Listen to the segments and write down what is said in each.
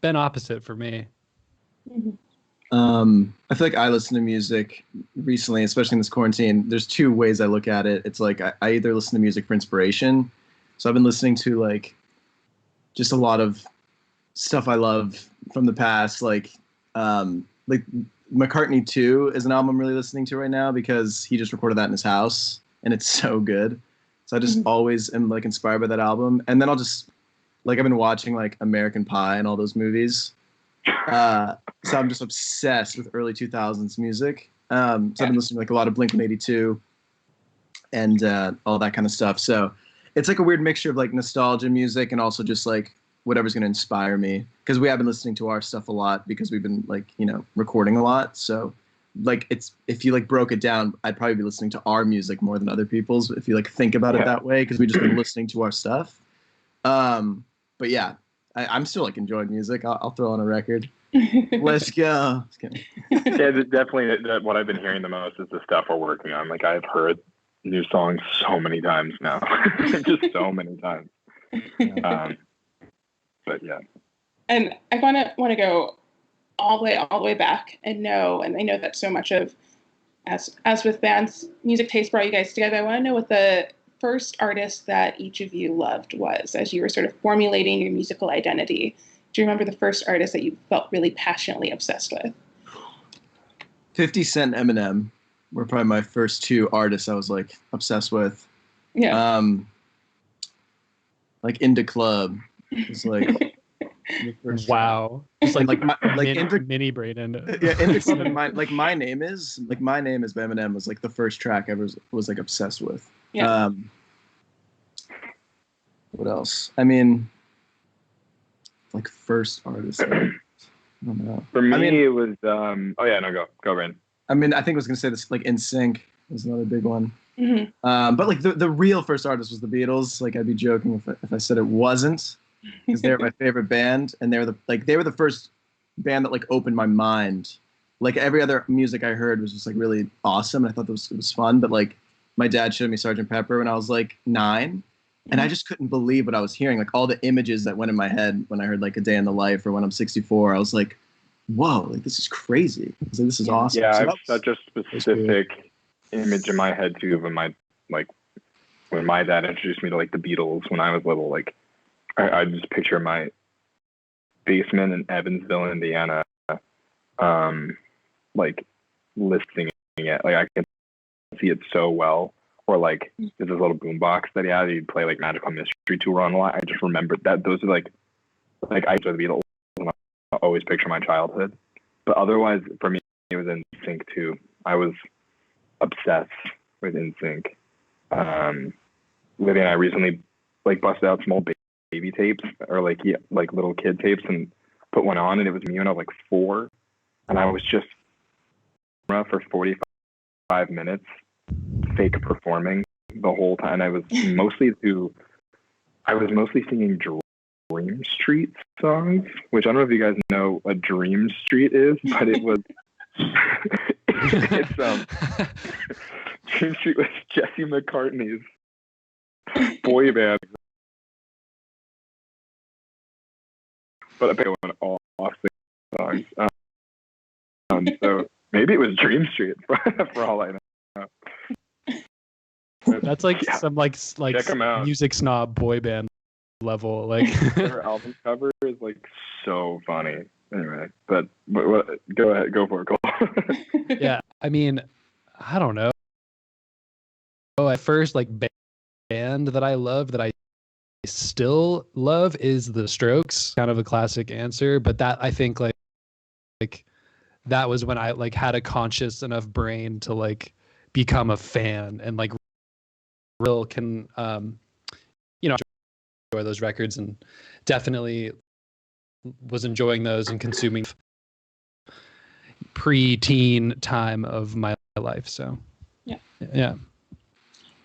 been opposite for me. I feel like I listen to music recently, especially in this quarantine. There's two ways I look at it. It's like I either listen to music for inspiration. So I've been listening to like just a lot of stuff I love from the past, like McCartney 2 is an album I'm really listening to right now because he just recorded that in his house and it's so good. So I just always am like inspired by that album. And then I'll just like I've been watching like American Pie and all those movies. So I'm just obsessed with early 2000s music. So I've been listening to like a lot of Blink-182 and all that kind of stuff. So it's like a weird mixture of like nostalgia music and also just like whatever's going to inspire me, because we have been listening to our stuff a lot because we've been like, you know, recording a lot. So like it's, if you like broke it down, I'd probably be listening to our music more than other people's if you like think about it that way, because we just been listening to our stuff. But yeah, I'm still like enjoying music. I'll throw on a record. Let's go. Yeah, definitely what I've been hearing the most is the stuff we're working on. Like I've heard new songs so many times now, just so many times. But yeah. And I want to go all the way back and I know that so much of as with bands, music taste brought you guys together. I want to know what the first artist that each of you loved was as you were sort of formulating your musical identity. Do you remember the first artist that you felt really passionately obsessed with? 50 Cent, Eminem were probably my first two artists I was like obsessed with. Yeah. Like Into Club. It's like wow. It's like mini Braeden. Yeah, Into Club and My Name Is by Eminem was like the first track I was like obsessed with. Yeah. What else? I mean, like first artist. I don't know. For me, it was. Oh yeah, no, go, Braeden. I mean, I think I was gonna say this. Like NSYNC was another big one. Mm-hmm. But like the real first artist was the Beatles. Like I'd be joking if I said it wasn't, because they're my favorite band, and they were the first band that like opened my mind. Like every other music I heard was just like really awesome, and I thought it was fun. But like my dad showed me Sgt. Pepper when I was like 9. And I just couldn't believe what I was hearing. Like all the images that went in my head when I heard like A Day in the Life or When I'm 64, I was like, whoa, like this is crazy. I was like, this is awesome. Yeah, so I have such a specific image in my head too of when my dad introduced me to like the Beatles when I was little. Like I just picture my basement in Evansville, Indiana, like listening it. Like I can see it so well. Or like there's this little boombox that he had. He'd play like Magical Mystery Tour on a lot. I just remembered that those are like I enjoy the Beatles, and I always picture my childhood. But otherwise, for me, it was NSYNC too. I was obsessed with NSYNC. Livy and I recently like busted out small baby tapes or like little kid tapes and put one on, and it was me when I was like 4, and I was just for 45 minutes. Fake performing the whole time. I was mostly singing Dream Street songs, which I don't know if you guys know what Dream Street is, but it was it's Dream Street was Jesse McCartney's boy band, but I went off singing songs. So maybe it was Dream Street for all I know. That's like some like music snob boy band level. Like their album cover is like so funny. Anyway, but go ahead, go for it, Cole. Yeah, I mean, I don't know. At first, like band that I love that I still love is The Strokes. Kind of a classic answer, but that I think like that was when I like had a conscious enough brain to like become a fan and like real can enjoy those records, and definitely was enjoying those and consuming pre-teen time of my life. So yeah.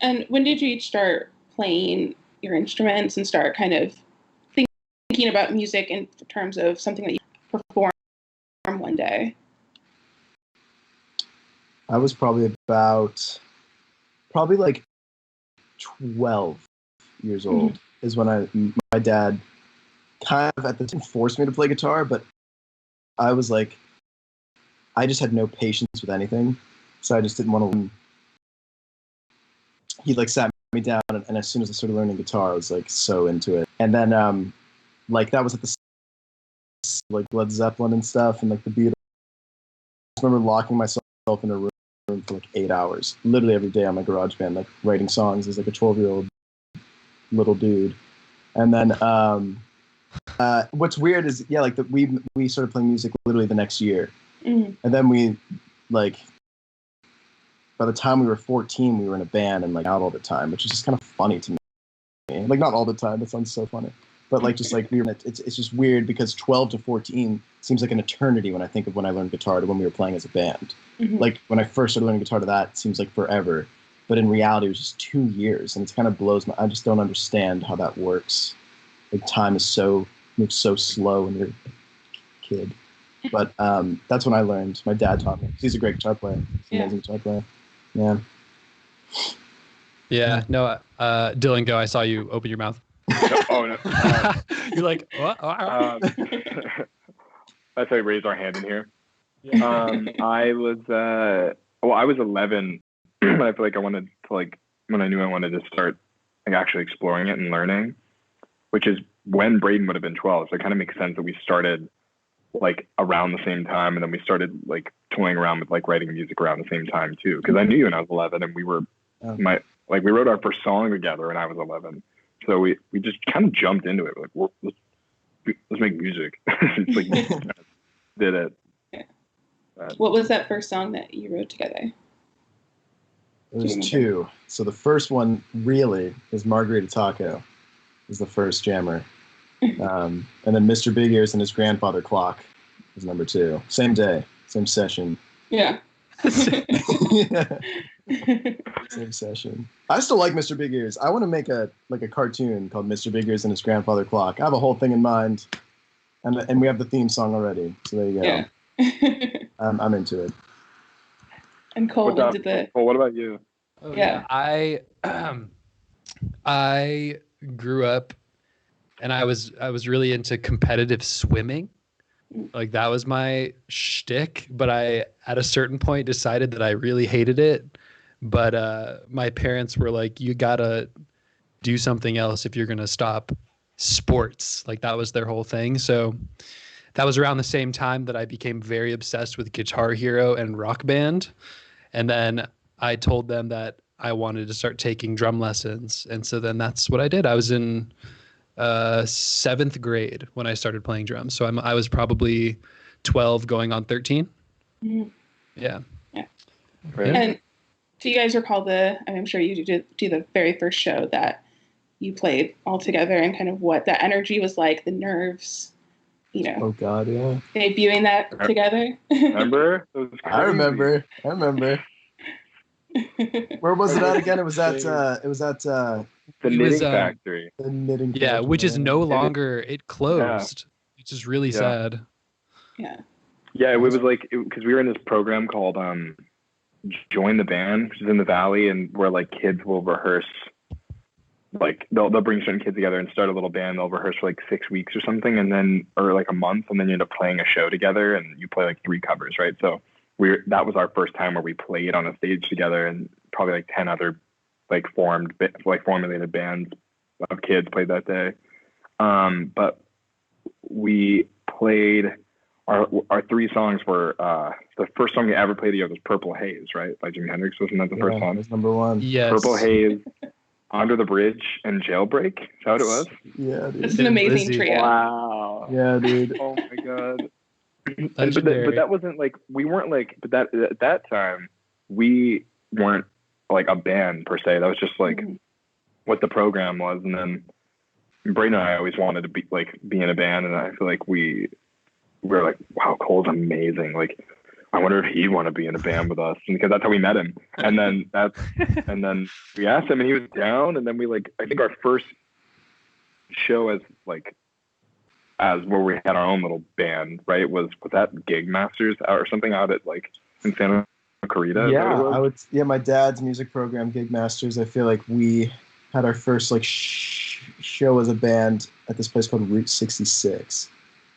And when did you each start playing your instruments and start kind of thinking about music in terms of something that you perform one day? I was probably like 12 years old is when my dad kind of at the time forced me to play guitar, but I was like, I just had no patience with anything, so I just didn't want to. He like sat me down, and as soon as I started learning guitar, I was like so into it. And then like that was at the like Led Zeppelin and stuff, and like the Beatles. I remember locking myself in a room for like 8 hours, literally every day on my GarageBand, like writing songs as like a 12-year-old little dude. And then what's weird is like we started playing music literally the next year, and then we like by the time we were 14, we were in a band and like out all the time, which is just kind of funny to me. Like not all the time, that sounds so funny, but like just like it's just weird because 12 to 14 seems like an eternity when I think of when I learned guitar to when we were playing as a band. Like when I first started learning guitar to that, it seems like forever, but in reality it was just 2 years, and it kind of blows my. I just don't understand how that works. Like time is moves so slow when you're a kid. But that's when I learned. My dad taught me. He's a great guitar player. He's an amazing guitar player. Yeah. Yeah. No. Dylan, go. I saw you open your mouth. Oh no. You're like, what? That's how we raised our hand in here. Yeah. I was 11. I feel like I wanted to like when I knew I wanted to start like actually exploring it and learning, which is when Braeden would have been 12. So it kind of makes sense that we started like around the same time, and then we started like toying around with like writing music around the same time too. Because I knew you when I was 11, and we wrote our first song together when I was 11. So we just kind of jumped into it. We're like, let's make music. It's like did it. What was that first song that you wrote together? It was 2. So the first one really is Margarita Taco, is the first jammer. And then Mr. Big Ears and His Grandfather Clock is number 2. Same day, same session. Yeah. Same session. I still like Mr. Big Ears. I want to make a cartoon called Mr. Big Ears and His Grandfather Clock. I have a whole thing in mind, and we have the theme song already. So there you go. Yeah. I'm into it. And Cole, when did the? Well, what about you? Oh, yeah. I grew up, and I was really into competitive swimming. Like that was my shtick, but I at a certain point decided that I really hated it. But my parents were like, you gotta do something else if you're gonna stop sports. Like that was their whole thing. So that was around the same time that I became very obsessed with Guitar Hero and Rock Band. And then I told them that I wanted to start taking drum lessons. And so then that's what I did. I was in 7th grade when I started playing drums. So I was probably 12 going on 13. Mm-hmm. Yeah. Right. And do you guys recall I'm sure you do the very first show that you played all together and kind of what that energy was like, the nerves, Oh God, yeah. Debuting that together. Remember? I remember. Where was it at again? It was at the Knitting Factory. The Knitting Factory. Yeah, which is no longer. It closed. Yeah. Which is really sad. Yeah. Yeah, it was like because we were in this program called Join the Band, which is in the Valley, and where like kids will rehearse. Like they'll bring certain kids together and start a little band. They'll rehearse for like 6 weeks or something, and then or like a month, and then you end up playing a show together, and you play like 3 covers, right? So that was our first time where we played on a stage together, and probably like 10 other like formulated bands of kids played that day. But we played our 3 songs were the first song we ever played together was Purple Haze, right? By Jimi Hendrix. Wasn't that the first song? That's number 1. Yes. Purple Haze, Under the Bridge, and Jailbreak. Is that what it was? Yeah, dude. It's an amazing trio. Wow. Yeah, dude. Oh my God. But that wasn't like we weren't like. But that at that time we weren't like a band per se. That was just like what the program was. And then Braeden and I always wanted to be in a band, and I feel like we were like, wow, Cole's amazing. Like, I wonder if he'd want to be in a band with us, because that's how we met him. And then and then we asked him, and he was down. And then we I think our first show as where we had our own little band, right? Was that Gig Masters or something out at in Santa Clarita? Yeah, my dad's music program, Gig Masters. I feel like we had our first show as a band at this place called Route 66.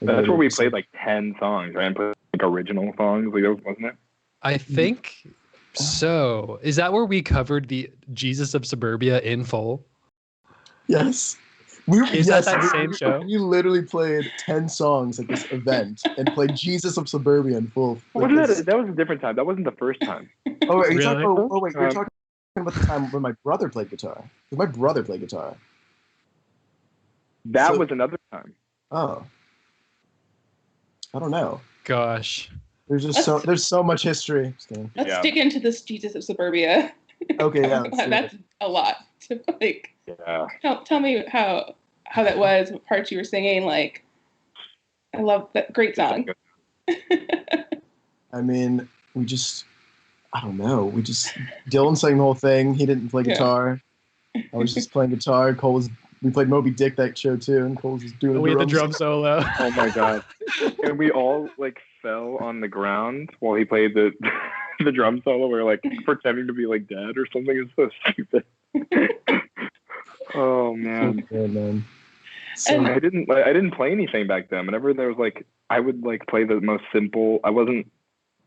That's where we played like 10 songs, right? And played like original songs, like, wasn't it? I think so. Is that where we covered the Jesus of Suburbia in full? Yes. Is that same show? We literally played 10 songs at this event and played Jesus of Suburbia in full. Wasn't that was a different time. That wasn't the first time. Oh, wait, Really? you're talking about the time when my brother played guitar. My brother played guitar. That was another time. Oh. I don't know. Gosh. There's so much history. Let's dig into this Jesus of Suburbia. Okay, yeah. That's a lot to like. Yeah. Tell me how that was, what parts you were singing. Like, I love that. Great song. I mean, I don't know. Dylan sang the whole thing. He didn't play guitar. I was just playing guitar. We played Moby Dick that show too, and Cole was just doing We had the drum solo. Oh my god. And we all like fell on the ground while he played the the drum solo. We were like pretending to be like dead or something. It's so stupid. Oh man. Yeah, man. So I didn't play anything back then. Whenever there was like, I would like play the most simple. I wasn't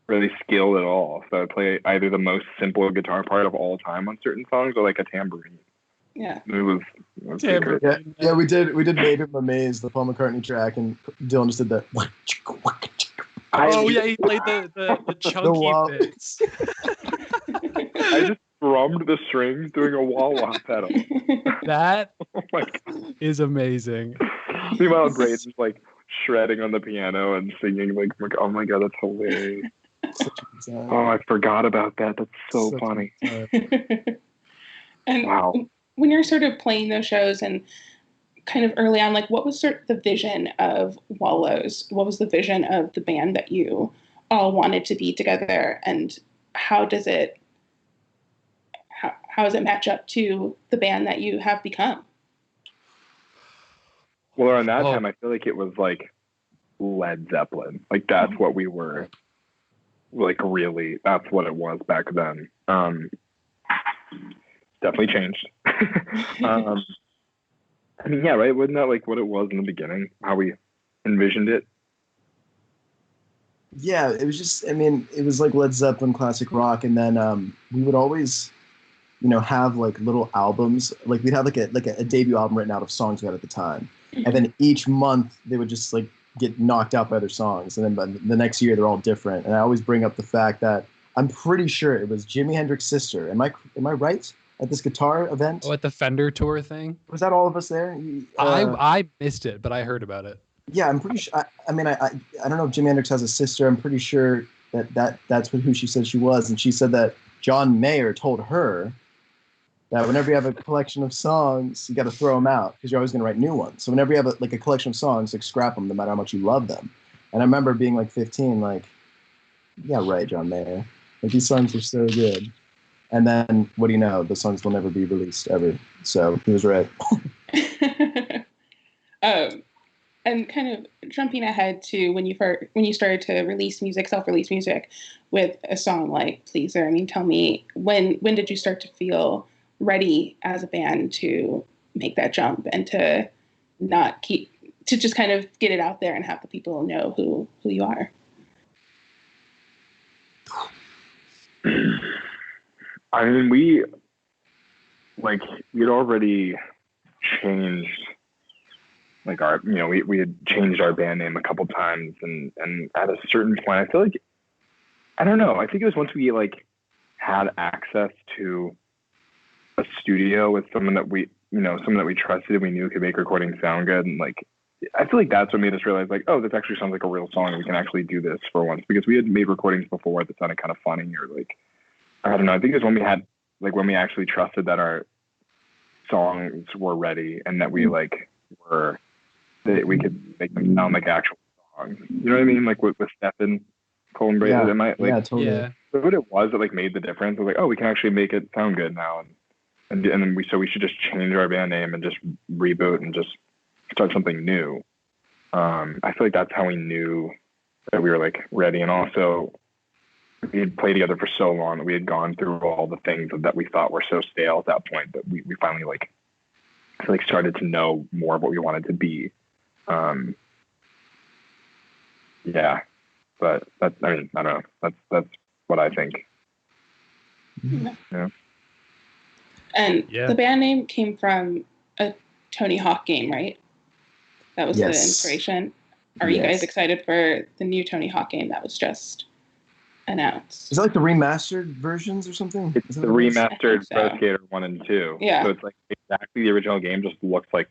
really skilled at all, so I'd play either the most simple guitar part of all time on certain songs or like a tambourine. Yeah. It was Tambourine. Yeah, we did Made Him Amazed, the Paul McCartney track, and Dylan just did that. Oh yeah, he played the chunky bits. I just drummed the strings doing a wah-wah pedal. That Oh my god. is amazing. Meanwhile, Braeden's like shredding on the piano and singing like, oh my god, that's hilarious. Oh, I forgot about that. That's so funny. And wow. When you're sort of playing those shows and kind of early on, like what was sort of the vision of Wallows? What was the vision of the band that you all wanted to be together, and how does it match up to the band that you have become? Well, around that time, I feel like it was like Led Zeppelin. Like that's what we were. Like really, that's what it was back then. Definitely changed. I mean, yeah, right? Wasn't that like what it was in the beginning? How we envisioned it? Yeah, it was just. I mean, it was like Led Zeppelin, classic rock, and then we would always, have like little albums. Like we'd have like a debut album written out of songs we had at the time, and then each month they would just like get knocked out by other songs, and then by the next year they're all different. And I always bring up the fact that I'm pretty sure it was Jimi Hendrix's sister. Am I right? At this guitar event? Oh, at the Fender tour thing? Was that all of us there? I missed it, but I heard about it. Yeah, I'm pretty sure. I mean, I don't know if Jimi Hendrix has a sister. I'm pretty sure that's who she said she was. And she said that John Mayer told her that whenever you have a collection of songs, you got to throw them out because you're always going to write new ones. So whenever you have a collection of songs, like scrap them no matter how much you love them. And I remember being like 15, like, yeah, right, John Mayer. Like these songs are so good. And then, what do you know? The songs will never be released ever. So he was right. And kind of jumping ahead to when you started to self-release music with a song like Pleaser. I mean, tell me when did you start to feel ready as a band to make that jump and to just kind of get it out there and have the people know who you are? I mean, we'd already changed, like we had changed our band name a couple times, and at a certain point, I feel like, I don't know, I think it was once we like had access to a studio with someone that we trusted and we knew could make recordings sound good, and like, I feel like that's what made us realize like, oh, this actually sounds like a real song and we can actually do this for once, because we had made recordings before that sounded kind of funny or like, I don't know. I think it was when we actually trusted that our songs were ready and that we that we could make them sound like actual songs. You know what I mean? Like with Stefan, Cole and Braeden, totally. Yeah. What it was that like made the difference was like, oh, we can actually make it sound good now, and then we should just change our band name and just reboot and just start something new. I feel like that's how we knew that we were like ready, and also we had played together for so long that we had gone through all the things that we thought were so stale at that point that we finally like like started to know more of what we wanted to be. Yeah, but that's, I mean, I don't know. That's what I think. Yeah. And Yeah. the band name came from a Tony Hawk game, right? That was the inspiration. Are you guys excited for the new Tony Hawk game that was just announced? Is it like the remastered versions or something? It's the remastered so. Pro Skater 1 and 2. Yeah. So it's like exactly the original game, just looks like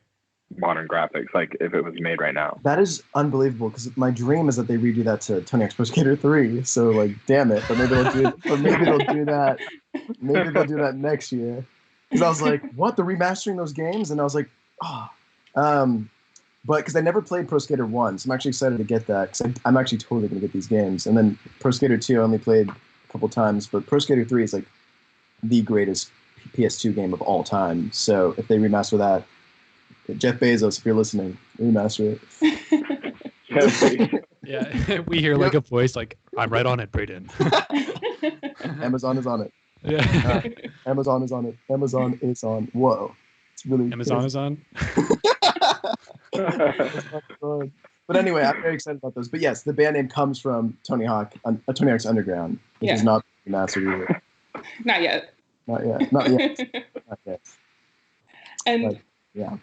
modern graphics, like if it was made right now. That is unbelievable, because my dream is that they redo that to Tony Hawk's Pro Skater 3. So like, damn it! But maybe they'll do it. But maybe they'll do that. Maybe they'll do that next year. Because I was like, what? They're remastering those games, and I was like, oh. But because I never played Pro Skater 1, so I'm actually excited to get that, because I'm actually totally going to get these games. And then Pro Skater 2 I only played a couple times, but Pro Skater 3 is like the greatest PS2 game of all time. So if they remaster that, Jeff Bezos, if you're listening, remaster it. Yeah, we hear like a voice like, I'm right on it, Braeden. Amazon is on it. Yeah. Amazon is on it. Amazon is on. Whoa. It's really Amazon is on. But anyway, I'm very excited about those. But yes, the band name comes from Tony Hawk's Underground, which is not remastered either. Not yet. Not yet. Not yet. Not yet. And but, yeah.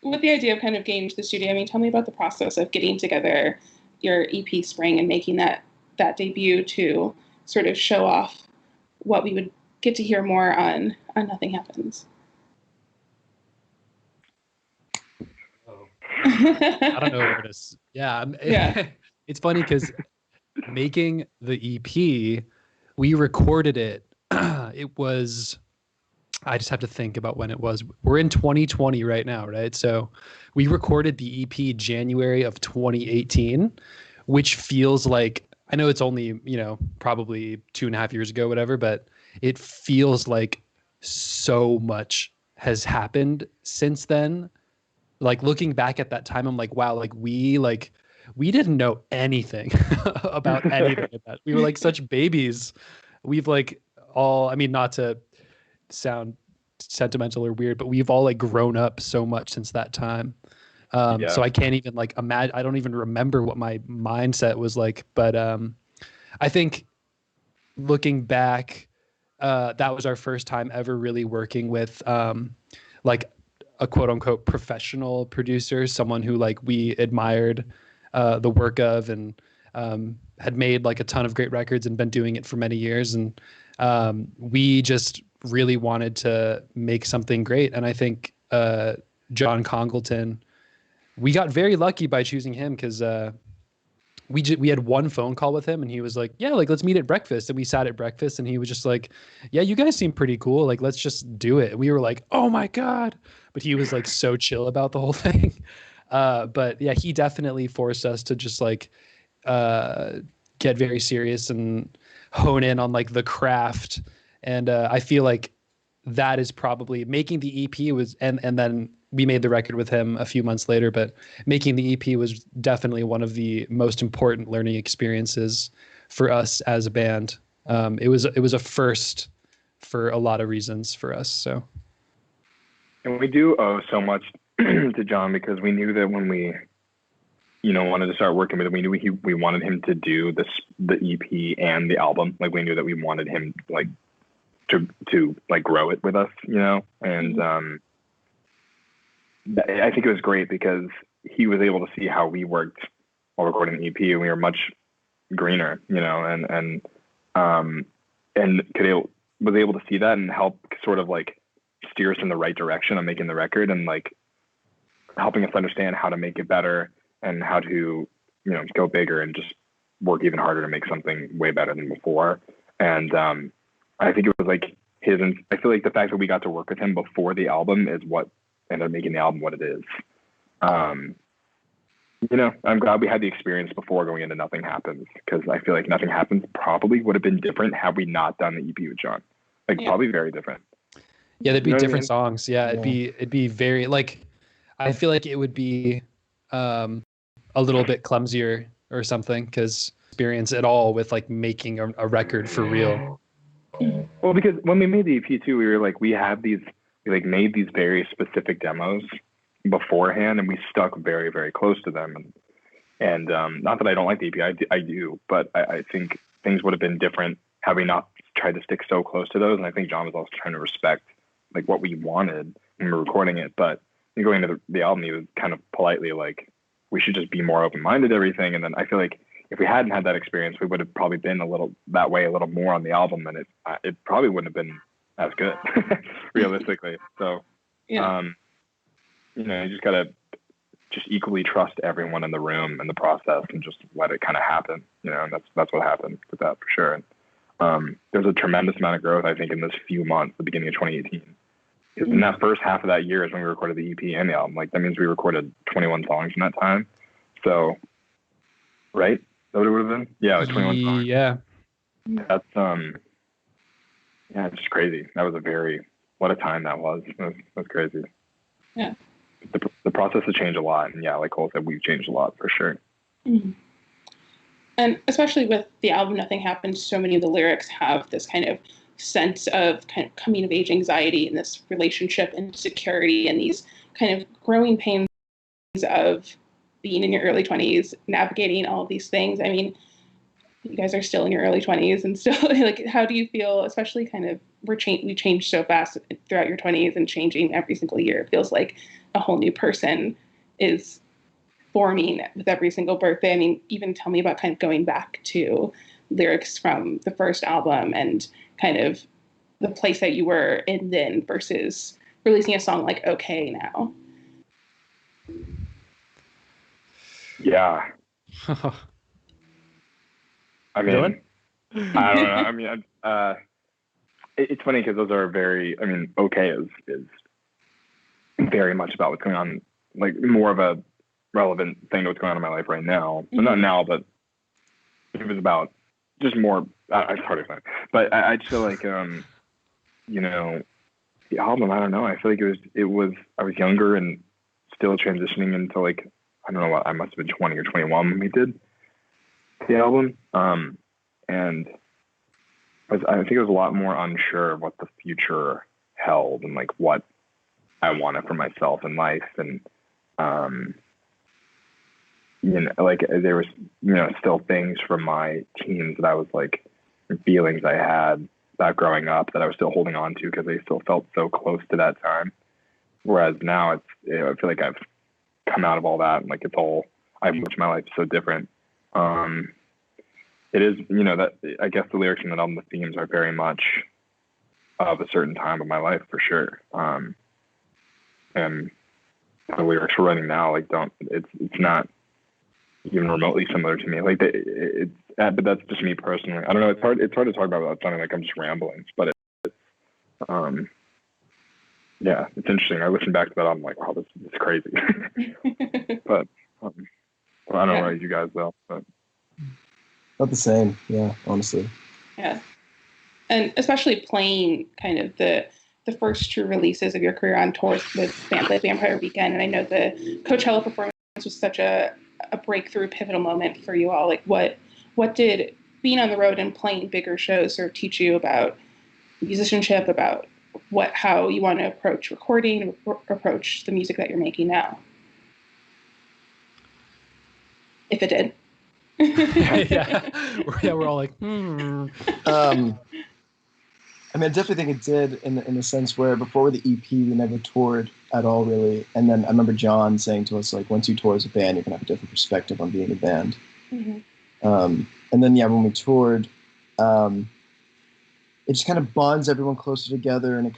With the idea of kind of getting to the studio, I mean, tell me about the process of getting together your EP Spring and making that debut to sort of show off what we would get to hear more on Nothing Happens. I don't know where to. Yeah. Yeah. It's funny because making the EP, we recorded it. It was. I just have to think about when it was. We're in 2020 right now, right? So we recorded the EP January of 2018, which feels like, I know it's only, probably 2.5 years ago, whatever, but it feels like so much has happened since then. Like looking back at that time, I'm like, wow, we didn't know anything about anything of that. We were like such babies. We've like all, I mean, not to sound sentimental or weird, but we've all like grown up so much since that time. So I can't even like imagine, I don't even remember what my mindset was like, but I think looking back, that was our first time ever really working with like a quote unquote professional producer, someone who like we admired the work of and had made like a ton of great records and been doing it for many years. And we just really wanted to make something great. And I think John Congleton, we got very lucky by choosing him because we had one phone call with him and he was like, yeah, like let's meet at breakfast. And we sat at breakfast and he was just like, yeah, you guys seem pretty cool. Like, let's just do it. And we were like, oh my God. But he was like so chill about the whole thing. But yeah, he definitely forced us to just like get very serious and hone in on like the craft. And I feel like that is probably making the EP was, and then we made the record with him a few months later, but making the EP was definitely one of the most important learning experiences for us as a band. It was a first for a lot of reasons for us. So. And we do owe so much to John because we knew that when we, wanted to start working with him, we knew we wanted him to do the EP and the album. Like we knew that we wanted him like to like grow it with us, and I think it was great because he was able to see how we worked while recording the EP, and we were much greener, and was able to see that and help sort of like steer us in the right direction on making the record and like helping us understand how to make it better and how to, go bigger and just work even harder to make something way better than before. And I think it was like I feel like the fact that we got to work with him before the album is what ended up making the album what it is. I'm glad we had the experience before going into Nothing Happens, because I feel like Nothing Happens probably would have been different had we not done the EP with John. Probably very different. Yeah, there'd be different songs. Yeah, it'd be very like, I feel like it would be a little bit clumsier or something because experience at all with like making a record for real. Well, because when we made the EP too, we were like, we have these we like made these very specific demos beforehand, and we stuck very, very close to them. And not that I don't like the EP, I do, but I think things would have been different had we not tried to stick so close to those. And I think John was also trying to respect like what we wanted when we were recording it. But going into the album, he was kind of politely like, we should just be more open-minded to everything. And then I feel like if we hadn't had that experience, we would have probably been a little that way, a little more on the album, and it probably wouldn't have been as good, realistically. So, Yeah. You just gotta just equally trust everyone in the room and the process, and just let it kind of happen. And that's what happened with that for sure. And there's a tremendous amount of growth, I think, in this few months, the beginning of 2018. Because in that first half of that year is when we recorded the EP and the album. Like that means we recorded 21 songs in that time. So, right? Is that what it would have been? Yeah, like 21 songs. Yeah. That's it's just crazy. That was what a time that was. That's crazy. Yeah. The process has changed a lot, and yeah, like Cole said, we've changed a lot for sure. Mm-hmm. And especially with the album Nothing Happened, so many of the lyrics have this kind of sense of kind of coming of age anxiety and this relationship insecurity and these kind of growing pains of being in your early 20s, navigating all of these things. I mean, you guys are still in your early 20s and still like, how do you feel, especially kind of we change so fast throughout your 20s and changing every single year. It feels like a whole new person is forming with every single birthday. I mean, even tell me about kind of going back to lyrics from the first album and kind of the place that you were in then versus releasing a song like Okay now. Yeah. I mean, Dylan? I don't know. I mean, it's funny because those are Okay is very much about what's going on, like more of a relevant thing to what's going on in my life right now. Mm-hmm. Well, not now, but it was about just more. It's hard to explain, but I just feel like, the album. I don't know. I feel like it was. I was younger and still transitioning into like, I don't know what, I must have been 20 or 21 when we did the album. And I think I was a lot more unsure of what the future held and like what I wanted for myself in life. And, like there was, still things from my teens that I was like, feelings I had about growing up that I was still holding on to because they still felt so close to that time. Whereas now I feel like I've come out of all that and like I've approached my life so different. It is, that I guess the lyrics in that album, the themes are very much of a certain time of my life for sure. And the lyrics we're writing now, like it's not even remotely similar to me. Like but that's just me personally. I don't know. It's hard to talk about without sounding like I'm just rambling, but yeah, it's interesting. I listen back to that, I'm like, wow, this is crazy. But well, I don't know you guys though. But not the same, yeah, honestly. Yeah, and especially playing kind of the first true releases of your career on tours with bands like Vampire Weekend, and I know the Coachella performance was such a breakthrough, pivotal moment for you all. Like, what did being on the road and playing bigger shows sort of teach you about musicianship, about how you want to approach recording, approach the music that you're making now? If it did. yeah, we're all like, I mean, I definitely think it did in the sense where before the EP, we never toured at all, really. And then I remember John saying to us, like, once you tour as a band, you're going to have a different perspective on being a band. Mm-hmm. And then, when we toured, it just kind of bonds everyone closer together, and you're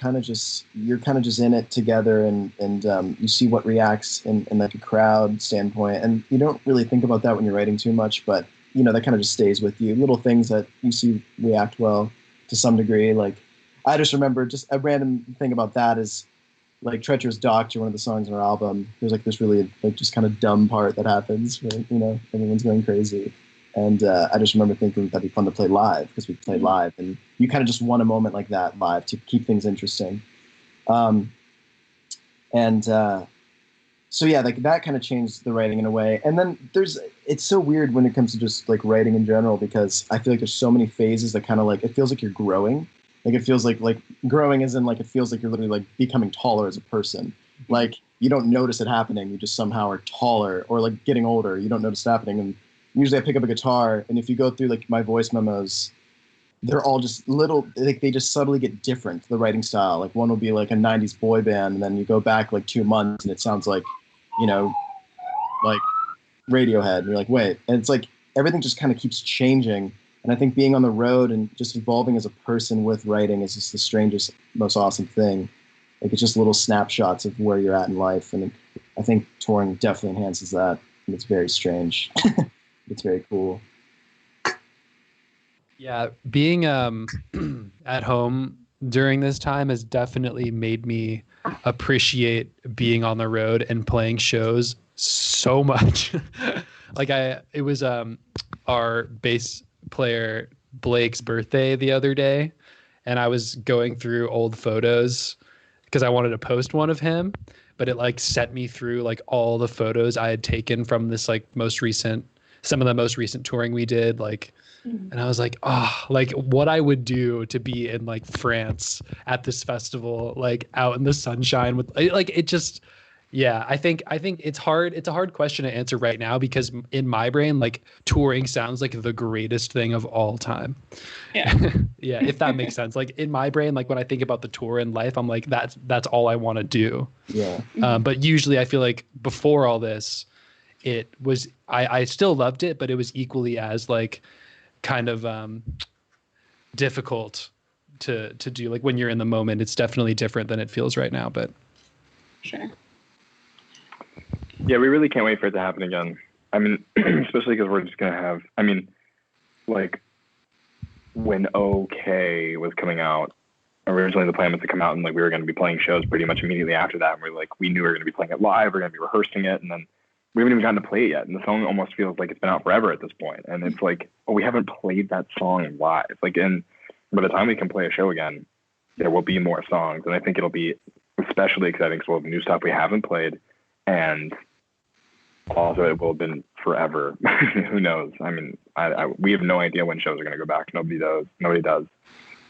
kind of just in it together, and you see what reacts in like a crowd standpoint. And you don't really think about that when you're writing too much, but, that kind of just stays with you. Little things that you see react well to some degree. Like, I just remember just a random thing about that is like Treacherous Doctor, one of the songs on our album. There's like this really like just kind of dumb part that happens where, everyone's going crazy. And I just remember thinking that'd be fun to play live because we played live, and you kind of just want a moment like that live to keep things interesting. So yeah, like that kind of changed the writing in a way. And then it's so weird when it comes to just like writing in general, because I feel like there's so many phases that kind of like, it feels like you're growing Like it feels like growing as in like it feels like you're literally like becoming taller as a person. Like you don't notice it happening, you just somehow are taller, or like getting older, you don't notice it happening. And usually I pick up a guitar, and if you go through like my voice memos, they're all just little, like they just subtly get different, the writing style. Like one will be like a 90s boy band, and then you go back like 2 months and it sounds like, you know, like Radiohead, and you're like, wait. And it's like everything just kind of keeps changing. And I think being on the road and just evolving as a person with writing is just the strangest, most awesome thing. Like it's just little snapshots of where you're at in life. And I think touring definitely enhances that. And it's very strange. It's very cool. Yeah, being at home during this time has definitely made me appreciate being on the road and playing shows so much. Like it was our bass player Blake's birthday the other day, and I was going through old photos because I wanted to post one of him, but it like set me through like all the photos I had taken from this like some of the most recent touring we did, like. And I was like, oh, like what I would do to be in like France at this festival, like out in the sunshine with like, it just, yeah, I think it's hard. It's a hard question to answer right now because in my brain, like touring sounds like the greatest thing of all time. Yeah. Yeah. If that makes sense. Like in my brain, like when I think about the tour in life, I'm like, that's all I want to do. Yeah. But usually I feel like before all this, it was, I still loved it, but it was equally as like, kind of difficult to do. Like when you're in the moment, it's definitely different than it feels right now, but Sure. Yeah, we really can't wait for it to happen again. I mean, especially because we're just gonna have, I mean, like when OK was coming out, originally the plan was to come out and like we were going to be playing shows pretty much immediately after that, and we knew we were going to be playing it live, we're going to be rehearsing it, and then we haven't even gotten to play it yet, and the song almost feels like it's been out forever at this point. And it's like, oh, we haven't played that song live. Like, and by the time we can play a show again, there will be more songs, and I think it'll be especially exciting because we'll have new stuff we haven't played, and also it will have been forever. Who knows? I mean, we have no idea when shows are going to go back. Nobody does.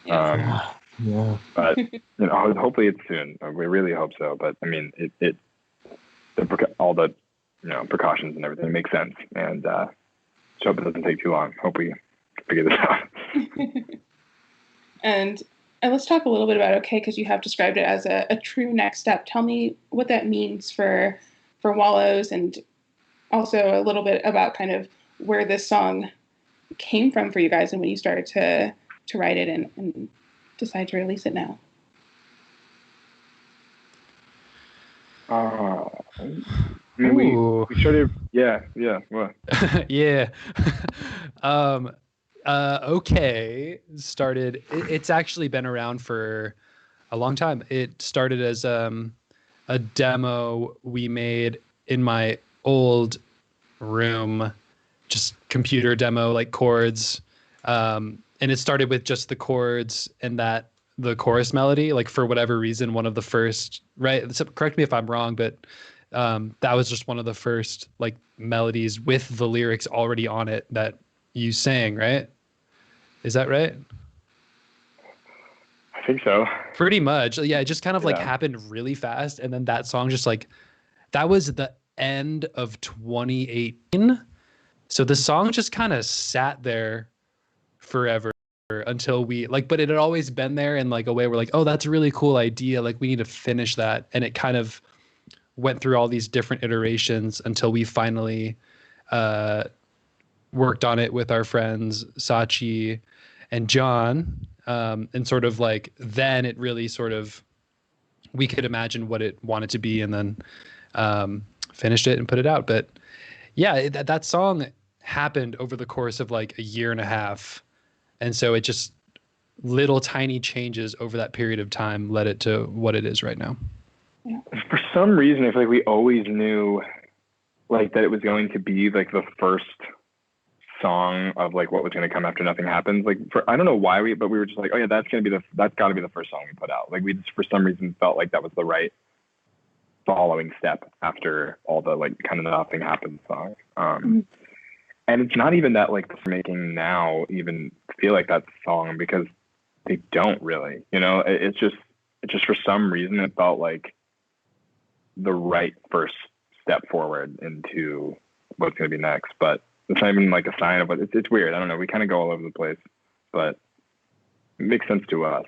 Yeah. But you know, hopefully it's soon. We really hope so. But I mean, all the precautions and everything make sense, and so hope it doesn't take too long. Hope we figure this out. And let's talk a little bit about OK, because you have described it as a true next step. Tell me what that means for Wallows, and also a little bit about kind of where this song came from for you guys and when you started to write it and decide to release it now. I mean, we started, yeah. What? Yeah. OK started. It's actually been around for a long time. It started as a demo we made in my old room, just computer demo, like chords. And it started with just the chords and the chorus melody, like for whatever reason, one of the first, right? So correct me if I'm wrong, but that was just one of the first like melodies with the lyrics already on it that you sang, right? Is that right? I think so. Pretty much. Yeah. It just kind of like happened really fast. And then that song just like, that was the end of 2018. So the song just kind of sat there forever until we like, but it had always been there in like a way we're like, oh, that's a really cool idea. Like we need to finish that. And it kind of went through all these different iterations until we finally worked on it with our friends Sachi and John, and sort of like then it really sort of we could imagine what it wanted to be, and then finished it and put it out. But yeah, that song happened over the course of like a year and a half, and so it just little tiny changes over that period of time led it to what it is right now. For some reason, I feel like we always knew like that it was going to be like the first song of like what was going to come after Nothing Happens. Like I don't know why but we were just like, oh yeah, that's got to be the first song we put out. Like we just for some reason felt like that was the right following step after all the like kind of Nothing Happens songs. And it's not even that like making now even feel like that song, because they don't really. It's just for some reason it felt like the right first step forward into what's going to be next. But it's not even like a sign of what it's weird. I don't know. We kind of go all over the place, but it makes sense to us.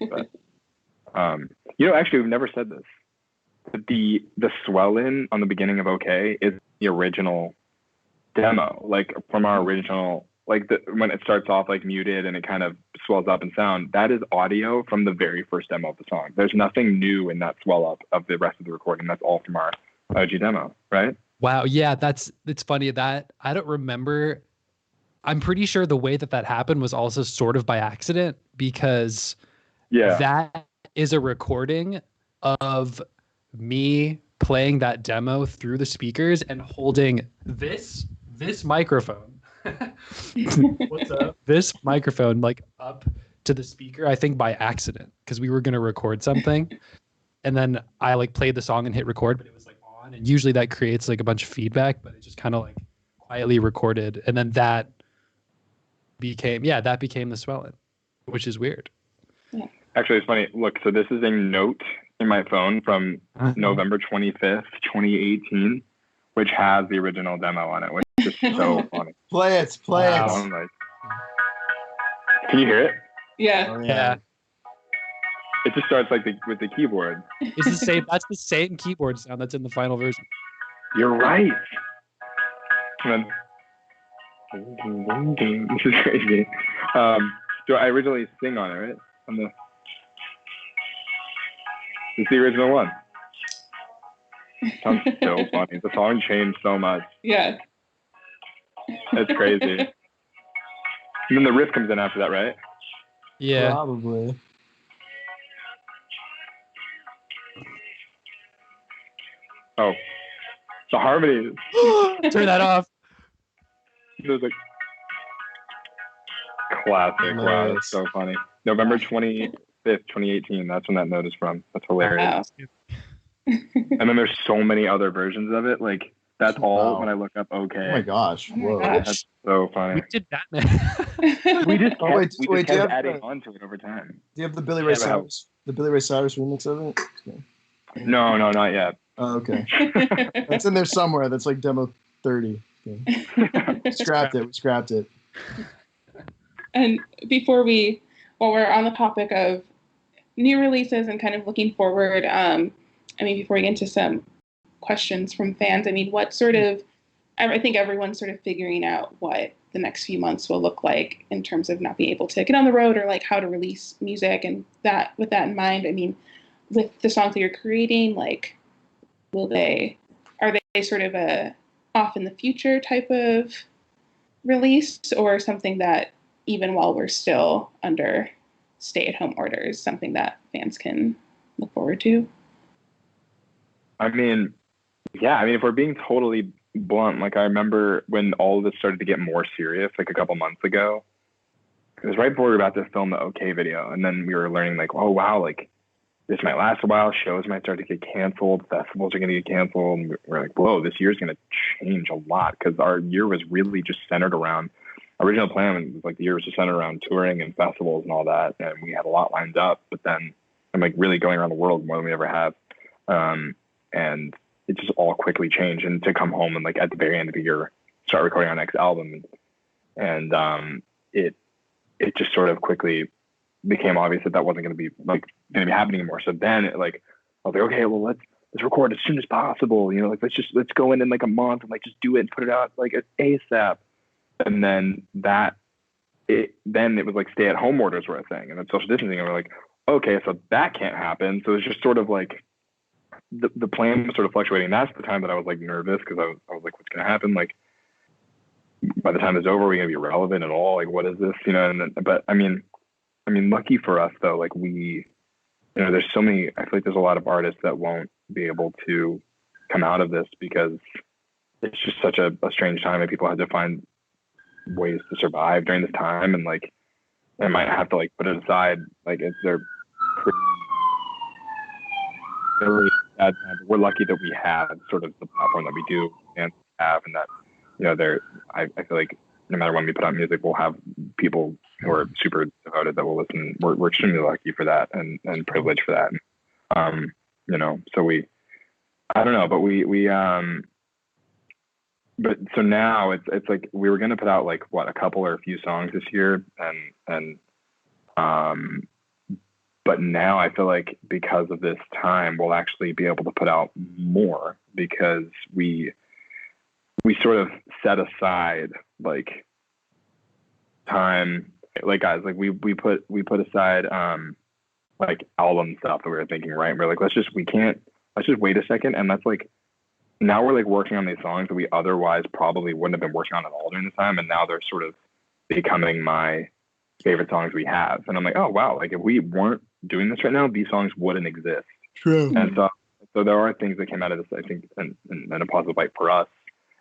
But, actually, we've never said this. But the swell in on the beginning of OK is the original demo, like from our original, like when it starts off like muted and it kind of swells up in sound. That is audio from the very first demo of the song. There's nothing new in that swell up of the rest of the recording. That's all from our OG demo, right? Wow. Yeah, it's funny that I don't remember. I'm pretty sure the way that happened was also sort of by accident, because that is a recording of me playing that demo through the speakers and holding this microphone. What's up? This microphone like up to the speaker, I think by accident, because we were going to record something. And then I like played the song and hit record, but it was like on. And usually that creates like a bunch of feedback, but it just kind of like quietly recorded. And then that became the swell-in, which is weird. Yeah. Actually, it's funny. Look, so this is a note in my phone from November 25th, 2018, which has the original demo on it, which is so funny. Play it. Wow. Can you hear it? Yeah. Oh, Yeah. It just starts like with the keyboard. It's the same. That's the same keyboard sound that's in the final version. You're right. And then, this is crazy. So I originally sing on it, right? It's the original one. Sounds so funny. The song changed so much. Yeah. That's crazy. And then the riff comes in after that, right? Yeah. Probably. Oh, the harmonies. Turn that off. It was like classic. Nice. Wow, that's so funny. November 25th, 2018. That's when that note is from. That's hilarious. Wow. And then there's so many other versions of it. Like that's all when I look up OK. Oh my gosh. Oh my Whoa. gosh. That's so funny. We did that. We just Oh, kept, wait, do you have adding the- on to it over time. Do you have the Billy Ray Yeah, but how- Cyrus? The Billy Ray Cyrus remix of it? Okay. No, not yet. Oh, okay. That's in there somewhere. That's like demo 30. Okay. Scrapped it. We scrapped it. And while we're on the topic of new releases and kind of looking forward, before we get into some questions from fans, what sort of, I think everyone's sort of figuring out what the next few months will look like in terms of not being able to get on the road or like how to release music, and that with that in mind, with the songs that you're creating, like, are they sort of a off in the future type of release, or something that even while we're still under stay-at-home orders, something that fans can look forward to? If we're being totally blunt, like I remember when all of this started to get more serious, like a couple months ago, it was right before we were about to film the OK video. And then we were learning like, oh, wow, like this might last a while. Shows might start to get canceled. Festivals are going to get canceled. And we're like, whoa, this year's going to change a lot, because our year was really just centered around, original plan was like the year was just centered around touring and festivals and all that. And we had a lot lined up, but then I'm like really going around the world more than we ever have. And it just all quickly changed. And to come home and like at the very end of the year, start recording our next album. And it just sort of quickly became obvious that wasn't going to be happening anymore. So then I was like, okay, well, let's record as soon as possible. Let's go in like a month and like just do it and put it out like ASAP. And then it was like stay at home orders were a thing, and then social distancing. And we're like, okay, so that can't happen. So it's just sort of like the plan was sort of fluctuating. That's the time that I was like nervous, because I was like, what's going to happen? Like by the time it's over, are we going to be relevant at all? Like, what is this? But lucky for us though, like there's so many, I feel like there's a lot of artists that won't be able to come out of this, because it's just such a strange time, and people had to find ways to survive during this time, and like they might have to like put it aside. Like they're really sad time. We're lucky that we have sort of the platform that we do and have, and that I feel like no matter when we put out music, we'll have people who are super devoted that will listen. We're extremely lucky for that and privileged for that. So I don't know, but so now it's like we were gonna put out like a couple or a few songs this year, but now I feel like because of this time, we'll actually be able to put out more because we sort of set aside like time, like guys, like we put aside like album stuff that we were thinking, right? And we're like, let's just wait a second, and that's like now we're like working on these songs that we otherwise probably wouldn't have been working on at all during the time, and now they're sort of becoming my favorite songs we have. And I'm like, oh wow, like if we weren't doing this right now, these songs wouldn't exist. True. And so there are things that came out of this, I think, in a positive light for us,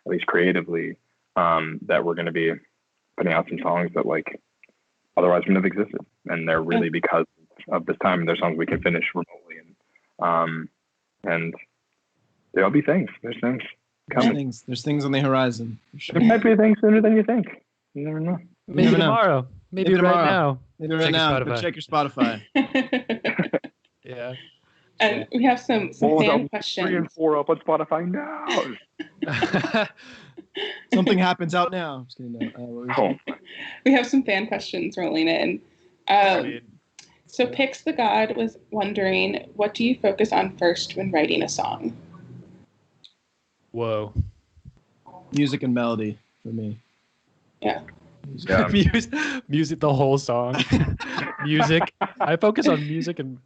at least creatively, that we're going to be putting out some songs that like otherwise wouldn't have existed, and they're really because of this time. And they're songs we can finish remotely, and there'll be things. There's things coming. There's things on the horizon. For sure. There might be things sooner than you think. You never know. Maybe tomorrow. Maybe right now. Maybe right now. Go check your Spotify. Yeah. And we have some fan questions. 3 and 4 up on Spotify now. Something happens out now. Just kidding, no. We have some fan questions rolling in. So Pix the God was wondering, what do you focus on first when writing a song? Whoa. Music and melody for me. Yeah. Yeah. music, the whole song. Music. I focus on music and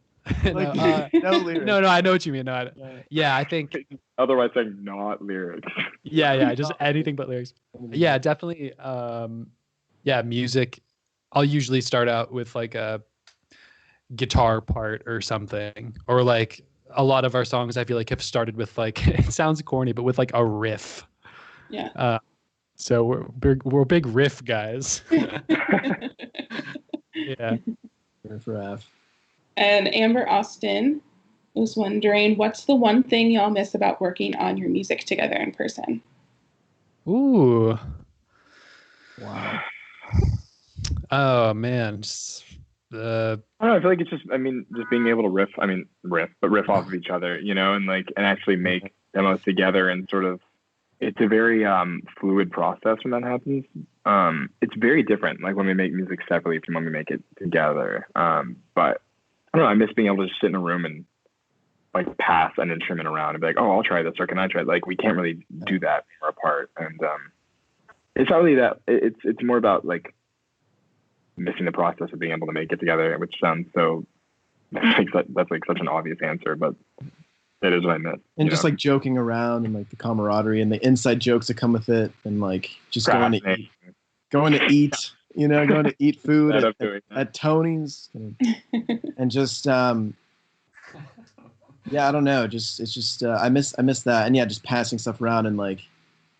No lyrics. No, I know what you mean. No, yeah, I think. Otherwise, saying not lyrics. Yeah, just anything but lyrics. Yeah, definitely. Music. I'll usually start out with like a guitar part or something, or like a lot of our songs I feel like have started with like it sounds corny, but with like a riff. Yeah. So we're big riff guys. Yeah. Riff. And Amber Austin was wondering, what's the one thing y'all miss about working on your music together in person? Ooh. Wow. Oh man. I don't know. I feel like it's just being able to riff off of each other, and actually make demos together, and sort of, it's a very fluid process when that happens. It's very different, like when we make music separately from when we make it together. But I don't know. I miss being able to just sit in a room and like pass an instrument around and be like, oh, I'll try this, or can I try it? Like we can't really do that when we're apart, and it's not really that. It's more about like missing the process of being able to make it together, which sounds so. That's like such an obvious answer, but it is what I meant. And just like joking around and like the camaraderie and the inside jokes that come with it, and like just going to eat, going to eat food at Tony's, and just I don't know, I miss that, and just passing stuff around, and like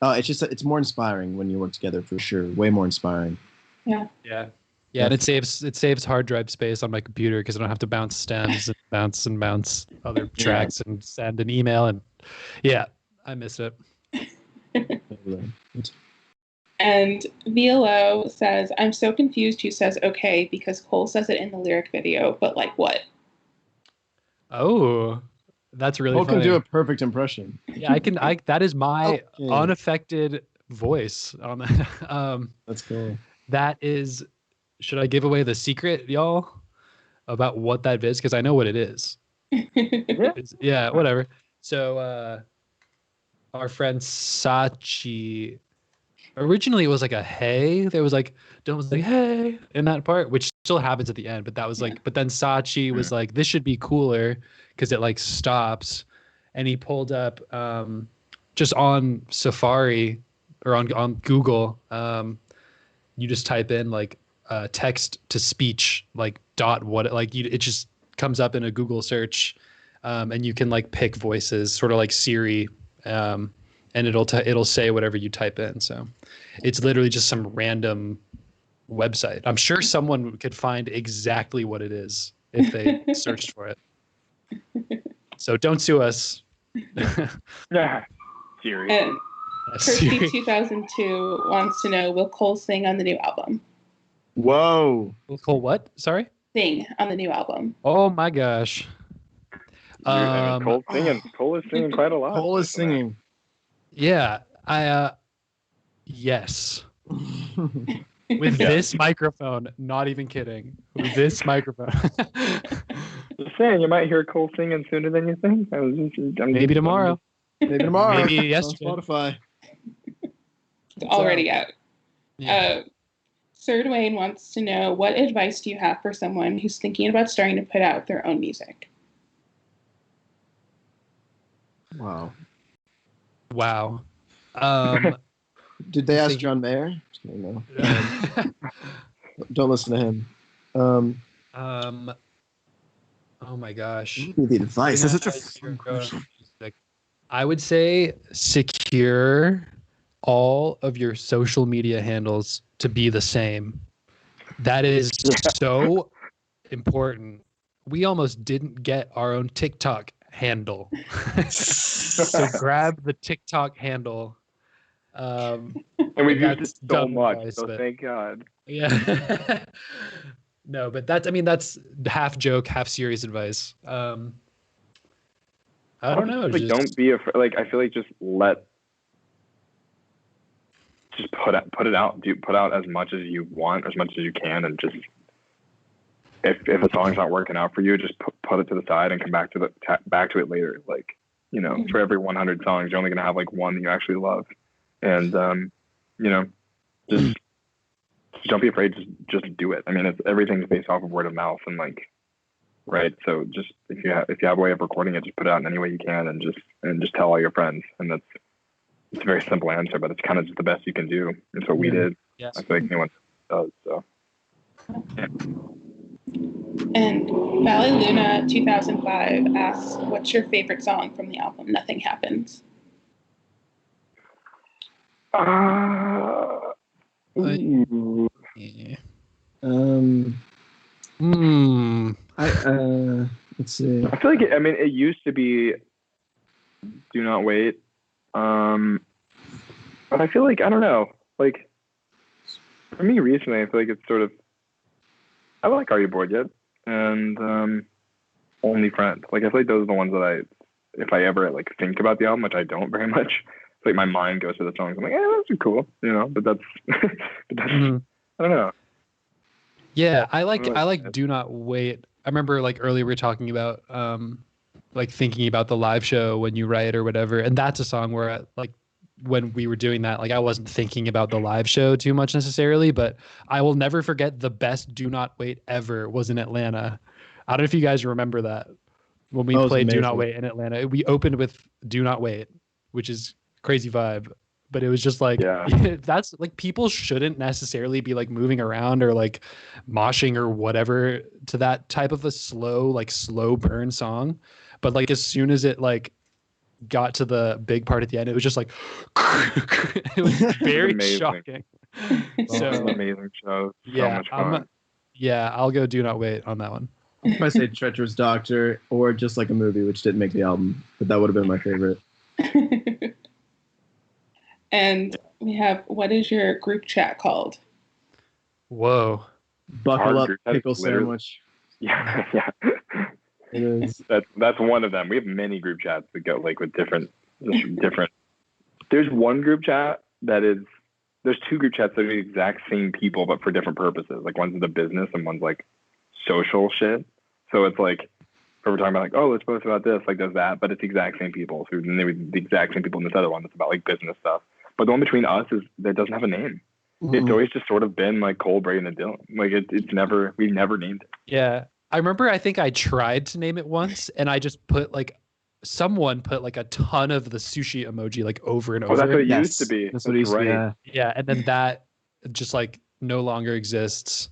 it's more inspiring when you work together, for sure, way more inspiring. Yeah, and it saves hard drive space on my computer because I don't have to bounce stems and bounce other tracks and send an email, and I miss it. And VLO says, I'm so confused who says okay, because Cole says it in the lyric video, but like what? Oh, that's really Cole funny. can do a perfect impression. Yeah, that is my unaffected voice on that. That's cool. That is. Should I give away the secret, y'all, about what that is? Because I know what it is. Yeah, whatever. So our friend Sachi, originally it was like a hey. There was like, Dylan was like, hey, in that part, which still happens at the end. But that was like, but then Sachi was like, this should be cooler because it like stops. And he pulled up just on Safari or on Google, you just type in like, text to speech, like it just comes up in a Google search, and you can like pick voices, sort of like Siri, and it'll say whatever you type in. So it's literally just some random website. I'm sure someone could find exactly what it is if they searched for it. So don't sue us. Yeah, Siri. And Kirsty 2002 wants to know, will Cole sing on the new album? Whoa. Cole, what? Sorry. Sing on the new album. Oh my gosh. I mean, Cole's singing. Cole is singing quite a lot. Cole is singing. Yeah, yes. With this microphone, not even kidding. With this microphone. Just saying, you might hear Cole singing sooner than you think. Maybe tomorrow. Maybe tomorrow. Maybe on yesterday. Spotify. It's already out. Yeah. Sir Dwayne wants to know, what advice do you have for someone who's thinking about starting to put out their own music? Wow. Did they ask John Mayer? No. Don't listen to him. Oh my gosh. The advice. That's such a fun question. I would say secure all of your social media handles to be the same. That is so important. We almost didn't get our own TikTok handle. So grab the TikTok handle. And we've used it so much, advice, so but, thank God. Yeah. No, but that's half joke, half serious advice. I don't know. Like, don't be afraid. Like, I feel like just put it out. Put out as much as you want, as much as you can, and just if a song's not working out for you, just put it to the side and come back to it later. Like, for every 100 songs, you're only gonna have like one that you actually love, and just don't be afraid. Just do it. I mean, everything's based off of word of mouth, and like, right. So just if you have a way of recording it, just put it out in any way you can, and just tell all your friends. And it's a very simple answer, but it's kind of just the best you can do. It's what we did. Yes. I feel like no one does. So. Yeah. And Valley Luna 2005 asks, what's your favorite song from the album Nothing Happens? Ooh. Yeah. Let's see. I feel like it used to be Do Not Wait. But I feel like, I don't know, like for me recently, I feel like it's sort of, I like Are You Bored Yet? And Only Friend. Like, I feel like those are the ones that if I ever like think about the album, which I don't very much, it's like my mind goes to the songs. I'm like, those are cool, but that's, Mm-hmm. I don't know. Yeah, I like Do Not Wait. I remember like earlier we were talking about like thinking about the live show when you write or whatever, and that's a song where when we were doing that, like I wasn't thinking about the live show too much necessarily, but I will never forget the best Do Not Wait ever was in Atlanta. I don't know if you guys remember that when we played Do Not Wait in Atlanta. We opened with Do Not Wait, which is crazy vibe. But it was just like, that's like, people shouldn't necessarily be like moving around or like moshing or whatever to that type of a slow burn song. But like, as soon as it like got to the big part at the end, it was just like, it was very shocking. So an amazing show. So much fun. I'll go Do Not Wait on that one. I might say Treacherous Doctor or Just Like a Movie, which didn't make the album, but that would have been my favorite. And we have, what is your group chat called? Whoa. Buckle Up Pickle Sandwich. Yeah. It is. That's one of them. We have many group chats that go like with different. There's one group chat there's two group chats that are the exact same people, but for different purposes. Like one's the business and one's like social shit. So it's like, we're talking about like, oh, let's post about this, like does that, but it's the exact same people. So then they would the exact same people in this other one that's about like business stuff. But the one between us that doesn't have a name. Mm-hmm. It's always just sort of been like Cole, Braeden, and Dylan. Like we've never named it. Yeah. I remember I think I tried to name it once and I just someone put like a ton of the sushi emoji like over and over. Oh, that's what it used to be. That's what it used to be. Yeah. And then that just like no longer exists.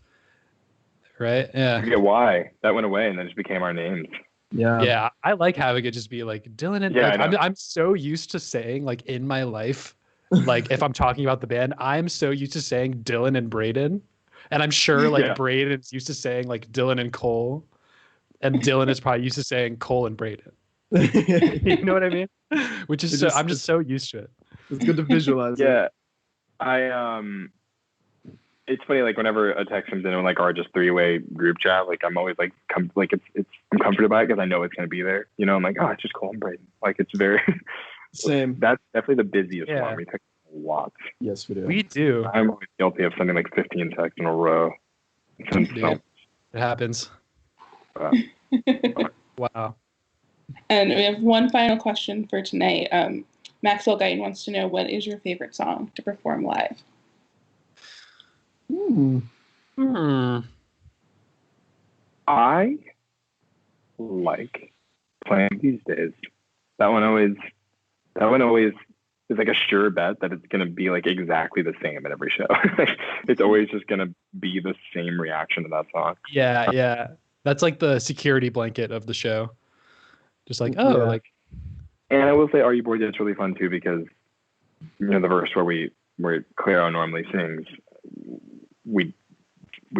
Right? Yeah. I forget why. That went away and then it just became our names. Yeah. Yeah. I like having it just be like Dylan and I'm so used to saying like in my life, like if I'm talking about the band, I'm so used to saying Dylan and Braeden. And I'm sure like Braeden's used to saying like Dylan and Cole. And Dylan is probably used to saying Cole and Braeden. You know what I mean? Which is I'm just so used to it. It's good to visualize. Yeah. it's funny, like whenever a text comes in on like our just 3-way group chat, like I'm always like I'm comforted by it because I know it's gonna be there. You know, I'm like, oh, I just call him Braeden. Like it's very Same. That's definitely the busiest Yeah. one. We text a lot. Yes, we do. We do. I'm always guilty of sending like 15 texts in a row. It's Yeah. It happens. Wow. And we have one final question for tonight. Maxwell Guyton wants to know, what is your favorite song to perform live? I like playing these days. That one always is like a sure bet that it's gonna be like exactly the same at every show. It's always just gonna be the same reaction to that song. Yeah. That's like the security blanket of the show. Just like, Yeah. like, And I will say, "Are You Bored Yet?" It's really fun too because the verse where Claro normally sings, we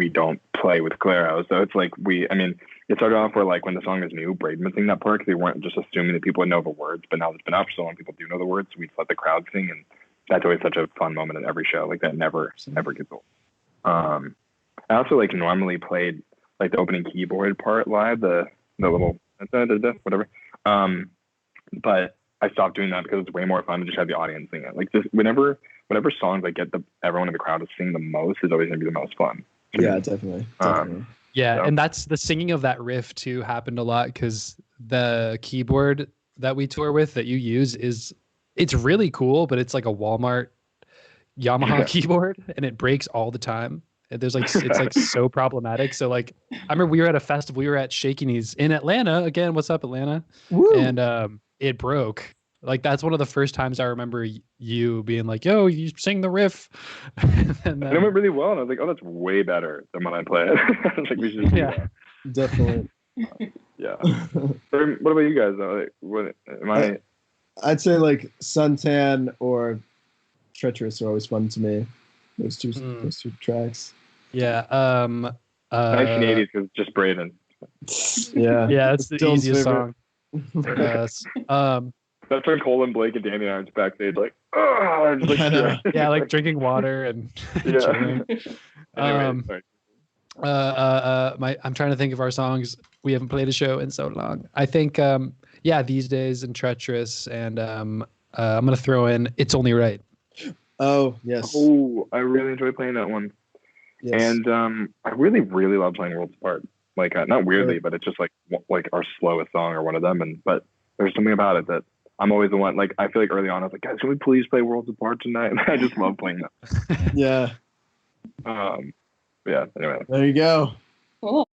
don't play with Claro, so it's like it started off where like when the song is new, Braeden would sing that part because they weren't just assuming that people would know the words, but now that it's been out for so long, people do know the words, so we just let the crowd sing, and that's always such a fun moment in every show. Like that never gets old. I also like normally played like the opening keyboard part live, the little whatever. But I stopped doing that because it's way more fun to just have the audience sing it. Like just whenever songs like get everyone in the crowd to sing the most is always gonna be the most fun. Yeah, definitely. yeah. So- And that's the singing of that riff too happened a lot because the keyboard that we tour with that you use it's really cool, but it's like a Walmart Yamaha keyboard and it breaks all the time. There's like it's like so problematic. So like I remember we were at a festival, we were at Shaky Knees in Atlanta. Again, what's up, Atlanta? Woo! And it broke. Like that's one of the first times I remember you being like, "Yo, you sing the riff." And I know it really well, and I was like, "Oh, that's way better than when I play it." I was like, "We should do that." Definitely. Yeah. What about you guys though? Like, what am I? I'd say like Suntan or Treacherous are always fun to me. Those two tracks. Yeah. 1980s because just Braeden. Yeah. Yeah, that's the Dylan's easiest favorite. song for us. That's when Colin, Blake, and Danny and I are backstage like, oh, just I know. like, Yeah, like drinking water and Yeah. chilling. Anyway, sorry. I'm trying to think of our songs. We haven't played a show in so long. I think These Days and Treacherous, and I'm gonna throw in It's Only Right. Oh, yes. Oh, I really enjoy playing that one. Yes. And I really, really love playing Worlds Apart. Like, not weirdly, but it's just like our slowest song or one of them. But there's something about it that I'm always the one. Like, I feel like early on, I was like, guys, can we please play Worlds Apart tonight? I just love playing that. Yeah. Yeah. Anyway. There you go. Cool.